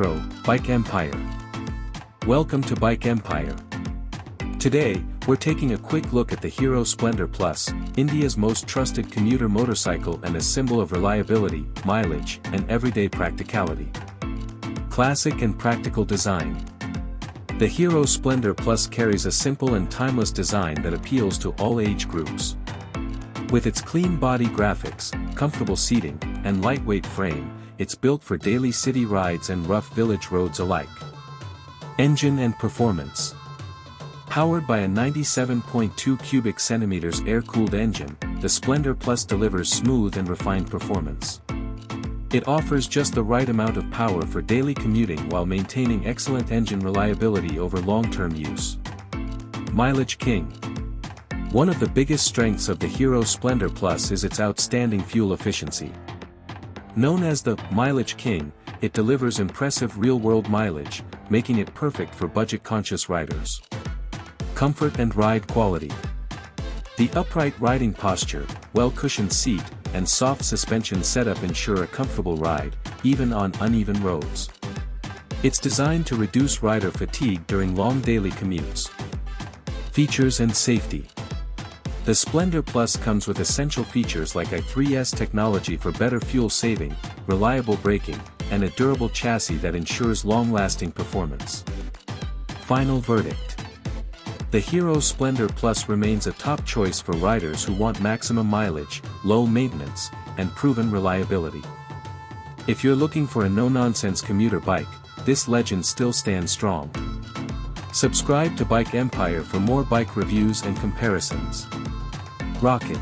Intro, Bike Empire. Welcome to Bike Empire. Today, we're taking a quick look at the Hero Splendor Plus, India's most trusted commuter motorcycle and a symbol of reliability, mileage, and everyday practicality. Classic and practical design. The Hero Splendor Plus carries a simple and timeless design that appeals to all age groups. With its clean body graphics, comfortable seating, and lightweight frame, it's built for daily city rides and rough village roads alike. Engine and performance. Powered by a 97.2 cubic centimeters air-cooled engine, the Splendor Plus delivers smooth and refined performance. It offers just the right amount of power for daily commuting while maintaining excellent engine reliability over long-term use. Mileage King. One of the biggest strengths of the Hero Splendor Plus is its outstanding fuel efficiency. Known as the Mileage King, it delivers impressive real-world mileage, making it perfect for budget-conscious riders. Comfort and ride quality. The upright riding posture, well-cushioned seat, and soft suspension setup ensure a comfortable ride, even on uneven roads. It's designed to reduce rider fatigue during long daily commutes. Features and safety. The Splendor Plus comes with essential features like i3S technology for better fuel saving, reliable braking, and a durable chassis that ensures long-lasting performance. Final verdict. The Hero Splendor Plus remains a top choice for riders who want maximum mileage, low maintenance, and proven reliability. If you're looking for a no-nonsense commuter bike, this legend still stands strong. Subscribe to Bike Empire for more bike reviews and comparisons. Rock it!